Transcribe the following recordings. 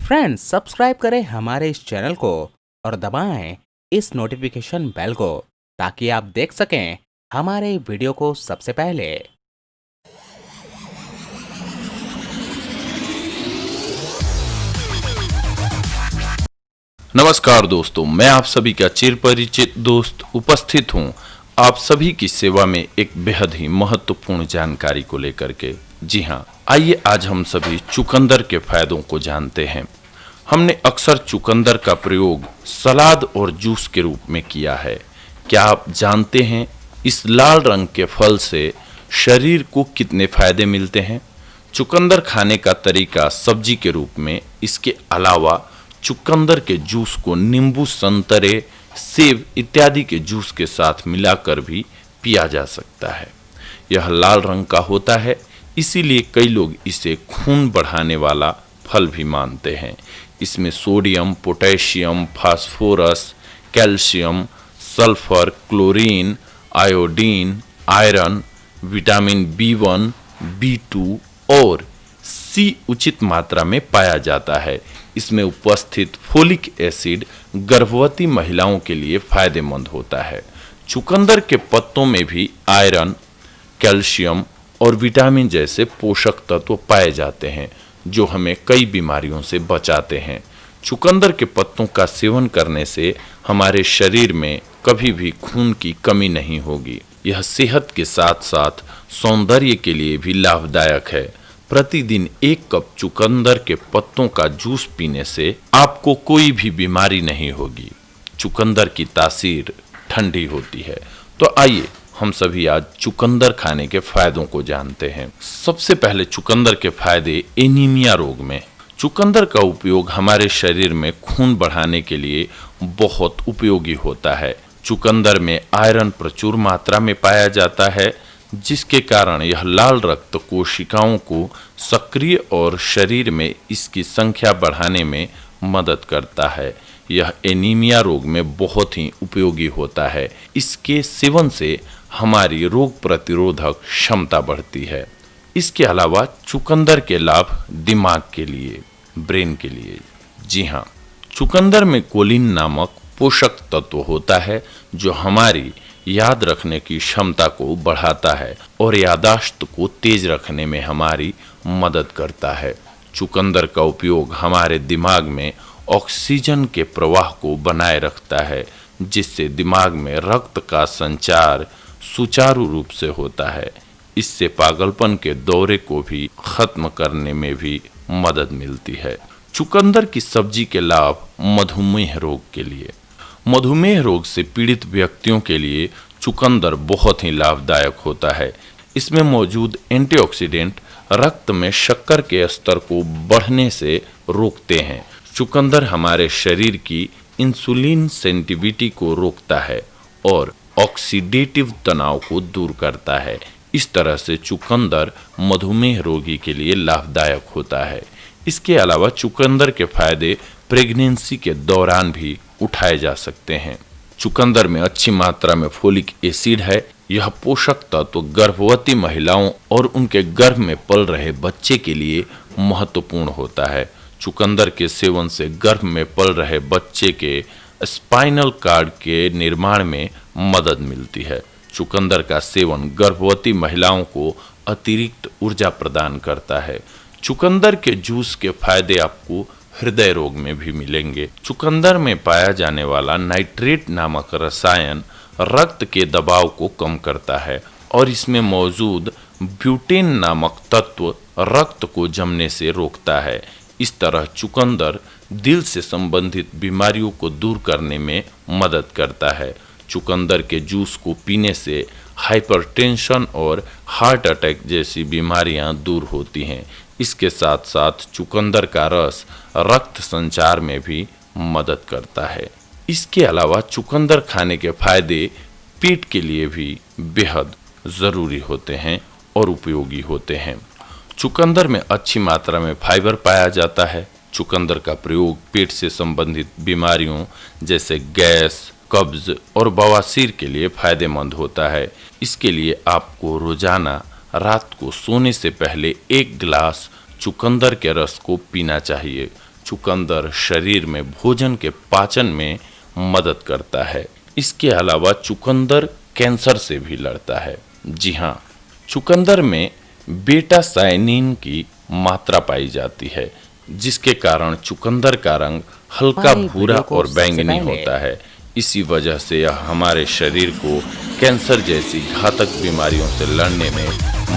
Friends subscribe करें हमारे इस चैनल को और दबाएं इस नोटिफिकेशन बेल को ताकि आप देख सकें हमारे वीडियो को सबसे पहले। नमस्कार दोस्तों, मैं आप सभी का चिरपरिचित दोस्त उपस्थित हूं आप सभी की सेवा में एक बेहद ही महत्वपूर्ण जानकारी को लेकर के। जी हां, आइए आज हम सभी चुकंदर के फायदों को जानते हैं। हमने अक्सर चुकंदर का प्रयोग सलाद और जूस के रूप में किया है। क्या आप जानते हैं इस लाल रंग के फल से शरीर को कितने फायदे मिलते हैं? चुकंदर खाने का तरीका सब्जी के रूप में, इसके अलावा चुकंदर के जूस को नींबू, संतरे, सेब इत्यादि के जूस के साथ मिलाकर भी पिया जा सकता है। यह लाल रंग का होता है, इसीलिए कई लोग इसे खून बढ़ाने वाला फल भी मानते हैं। इसमें sodium, potassium, phosphorus, calcium, sulphur, chlorine, iodine, iron, vitamin B1, B2 और C उचित मात्रा में पाया जाता है। इसमें उपस्थित फोलिक एसिड गर्भवती महिलाओं के लिए फायदेमंद होता है। चुकंदर के पत्तों में भी आयरन, कैल्शियम और विटामिन जैसे पोषक तत्व पाए जाते हैं जो हमें कई बीमारियों से बचाते हैं। चुकंदर के पत्तों का सेवन करने से हमारे शरीर में कभी भी खून की कमी नहीं होगी। यह सेहत के साथ साथ सौंदर्य के लिए भी लाभदायक है। प्रतिदिन 1 कप चुकंदर के पत्तों का जूस पीने से आपको कोई भी बीमारी नहीं होगी। चुकंदर की तासीर ठंडी होती है। तो आइए हम सभी आज चुकंदर खाने के फायदों को जानते हैं। सबसे पहले चुकंदर के फायदे एनीमिया रोग में। चुकंदर का उपयोग हमारे शरीर में खून बढ़ाने के लिए बहुत उपयोगी होता है। चुकंदर में आयरन प्रचुर मात्रा में पाया जाता है, जिसके कारण यह लाल रक्त कोशिकाओं को सक्रिय और शरीर में इसकी संख्या बढ़ाने में मदद करता है। यह एनीमिया रोग में बहुत ही उपयोगी होता है। इसके सेवन से हमारी रोग प्रतिरोधक क्षमता बढ़ती है। इसके अलावा चुकंदर के लाभ दिमाग के लिए, ब्रेन के लिए। जी हाँ, चुकंदर में कोलिन नामक पोषक तत्व होता है जो हमारी याद रखने की क्षमता को बढ़ाता है और याददाश्त को तेज रखने में हमारी मदद करता है। चुकंदर का उपयोग हमारे दिमाग में ऑक्सीजन के प्रवाह को बनाए रखता है, जिससे दिमाग में रक्त का संचार सुचारू रूप से होता है। इससे पागलपन के दौरे को भी खत्म करने में भी मदद मिलती है। चुकंदर की सब्जी के लाभ मधुमेह रोग के लिए। मधुमेह रोग से पीड़ित व्यक्तियों के लिए चुकंदर बहुत ही लाभदायक होता है। इसमें मौजूद एंटीऑक्सीडेंट रक्त में शक्कर के स्तर को बढ़ने से रोकते हैं। चुकंदर हमारे शरीर की इंसुलिन सेंसिटिविटी को रोकता है और ऑक्सीडेटिव तनाव को दूर करता है। इस तरह से चुकंदर मधुमेह रोगी के लिए लाभदायक होता है। इसके अलावा चुकंदर के फायदे प्रेगनेंसी के दौरान भी उठाए जा सकते हैं। चुकंदर में अच्छी मात्रा में फोलिक एसिड है। यह पोषक तत्व गर्भवती महिलाओं और उनके गर्भ में पल रहे बच्चे के लिए महत्वपूर्ण होता है। चुकंदर के सेवन से गर्भ में पल रहे बच्चे के स्पाइनल कार्ड के निर्माण में मदद मिलती है। चुकंदर का सेवन गर्भवती महिलाओं को अतिरिक्त ऊर्जा प्रदान करता है। चुकंदर के जूस के फायदे आपको हृदय रोग में भी मिलेंगे। चुकंदर में पाया जाने वाला नाइट्रेट नामक रसायन रक्त के दबाव को कम करता है और इसमें मौजूद ब्यूटेन नामक तत्व रक्त को जमने से रोकता है। इस तरह चुकंदर दिल से संबंधित बीमारियों को दूर करने में मदद करता है। चुकंदर के जूस को पीने से हाइपरटेंशन और हार्ट अटैक जैसी बीमारियां दूर होती हैं। इसके साथ साथ चुकंदर का रस रक्त संचार में भी मदद करता है। इसके अलावा चुकंदर खाने के फायदे पेट के लिए भी बेहद ज़रूरी होते हैं और उपयोगी होते हैं। चुकंदर में अच्छी मात्रा में फाइबर पाया जाता है। चुकंदर का प्रयोग पेट से संबंधित बीमारियों जैसे गैस, कब्ज और बवासीर के लिए फायदेमंद होता है। इसके लिए आपको रोजाना रात को सोने से पहले 1 गिलास चुकंदर के रस को पीना चाहिए। चुकंदर शरीर में भोजन के पाचन में मदद करता है। इसके अलावा चुकंदर कैंसर से भी लड़ता है। जी हाँ, चुकंदर में बीटा साइनिन की मात्रा पाई जाती है, जिसके कारण चुकंदर का रंग हल्का भूरा और बैंगनी होता है। इसी वजह से यह हमारे शरीर को कैंसर जैसी घातक बीमारियों से लड़ने में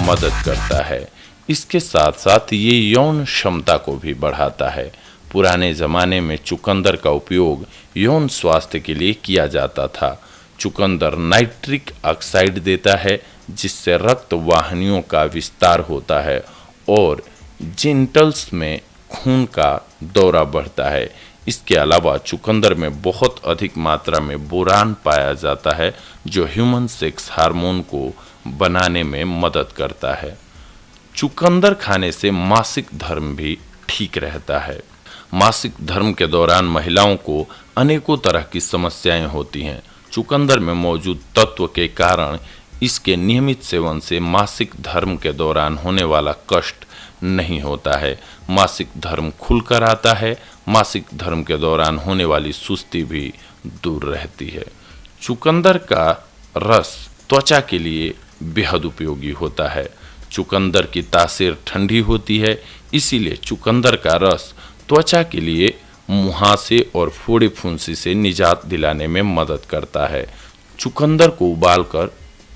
मदद करता है। इसके साथ साथ ये यौन क्षमता को भी बढ़ाता है। पुराने ज़माने में चुकंदर का उपयोग यौन स्वास्थ्य के लिए किया जाता था। चुकंदर नाइट्रिक ऑक्साइड देता है, जिससे रक्त वाहिनियों का विस्तार होता है और जेनिटल्स में खून का दौरा बढ़ता है। इसके अलावा चुकंदर में बहुत अधिक मात्रा में बोरान पाया जाता है, जो ह्यूमन सेक्स हार्मोन को बनाने में मदद करता है। चुकंदर खाने से मासिक धर्म भी ठीक रहता है। मासिक धर्म के दौरान महिलाओं को अनेकों तरह की समस्याएं होती हैं। चुकंदर में मौजूद तत्व के कारण इसके नियमित सेवन से मासिक धर्म के दौरान होने वाला कष्ट नहीं होता है। मासिक धर्म खुलकर आता है। मासिक धर्म के दौरान होने वाली सुस्ती भी दूर रहती है। चुकंदर का रस त्वचा के लिए बेहद उपयोगी होता है। चुकंदर की तासीर ठंडी होती है, इसीलिए चुकंदर का रस त्वचा के लिए मुहासे और फोड़े फुंसी से निजात दिलाने में मदद करता है। चुकंदर को उबालकर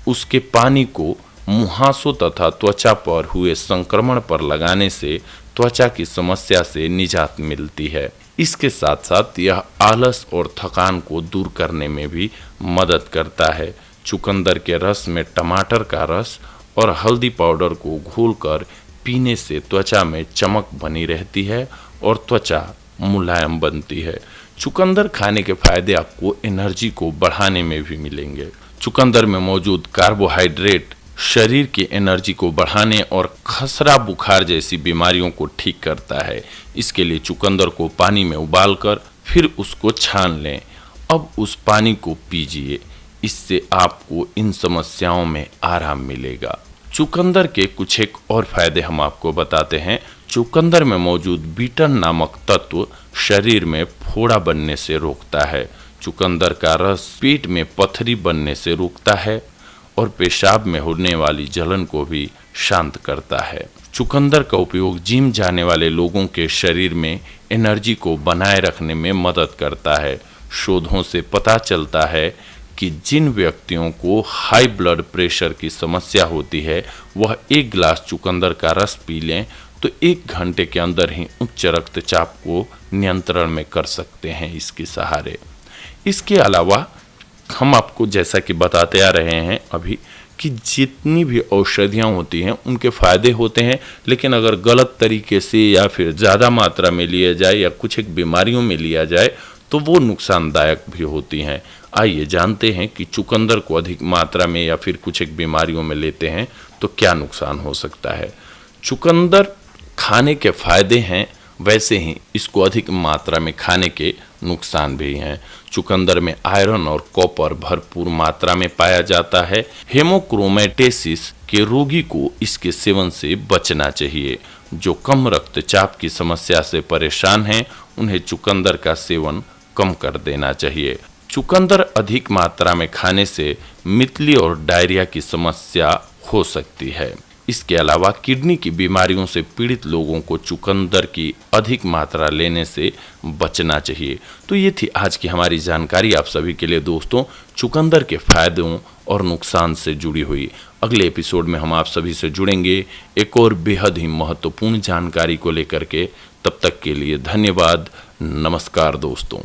उसके पानी को मुहासों तथा त्वचा पर हुए संक्रमण पर लगाने से त्वचा की समस्या से निजात मिलती है। इसके साथ साथ यह आलस और थकान को दूर करने में भी मदद करता है। चुकंदर के रस में टमाटर का रस और हल्दी पाउडर को घोलकर पीने से त्वचा में चमक बनी रहती है और त्वचा मुलायम बनती है। चुकंदर खाने के फायदे आपको एनर्जी को बढ़ाने में भी मिलेंगे। चुकंदर में मौजूद कार्बोहाइड्रेट शरीर की एनर्जी को बढ़ाने और खसरा बुखार जैसी बीमारियों को ठीक करता है। इसके लिए चुकंदर को पानी में उबालकर फिर उसको छान लें। अब उस पानी को पीजिए, इससे आपको इन समस्याओं में आराम मिलेगा। चुकंदर के कुछ एक और फायदे हम आपको बताते हैं। चुकंदर में मौजूद बीटन नामक तत्व शरीर में फोड़ा बनने से रोकता है। चुकंदर का रस पेट में पथरी बनने से रोकता है और पेशाब में होने वाली जलन को भी शांत करता है। चुकंदर का उपयोग जिम जाने वाले लोगों के शरीर में एनर्जी को बनाए रखने में मदद करता है। शोधों से पता चलता है कि जिन व्यक्तियों को हाई ब्लड प्रेशर की समस्या होती है, वह 1 गिलास चुकंदर का रस पी लें तो 1 घंटे के अंदर ही उच्च रक्तचाप को नियंत्रण में कर सकते हैं इसके सहारे। इसके अलावा हम आपको जैसा कि बताते आ रहे हैं अभी कि जितनी भी औषधियाँ होती हैं उनके फायदे होते हैं, लेकिन अगर गलत तरीके से या फिर ज़्यादा मात्रा में लिया जाए या कुछ एक बीमारियों में लिया जाए तो वो नुकसानदायक भी होती हैं। आइए जानते हैं कि चुकंदर को अधिक मात्रा में या फिर कुछ एक बीमारियों में लेते हैं तो क्या नुकसान हो सकता है। चुकंदर खाने के फायदे हैं, वैसे ही इसको अधिक मात्रा में खाने के नुकसान भी हैं। चुकंदर में आयरन और कॉपर भरपूर मात्रा में पाया जाता है। हेमोक्रोमेटेसिस के रोगी को इसके सेवन से बचना चाहिए। जो कम रक्तचाप की समस्या से परेशान हैं, उन्हें चुकंदर का सेवन कम कर देना चाहिए। चुकंदर अधिक मात्रा में खाने से मितली और डायरिया की समस्या हो सकती है। इसके अलावा किडनी की बीमारियों से पीड़ित लोगों को चुकंदर की अधिक मात्रा लेने से बचना चाहिए। तो ये थी आज की हमारी जानकारी आप सभी के लिए दोस्तों, चुकंदर के फायदों और नुकसान से जुड़ी हुई। अगले एपिसोड में हम आप सभी से जुड़ेंगे एक और बेहद ही महत्वपूर्ण जानकारी को लेकर के। तब तक के लिए धन्यवाद। नमस्कार दोस्तों।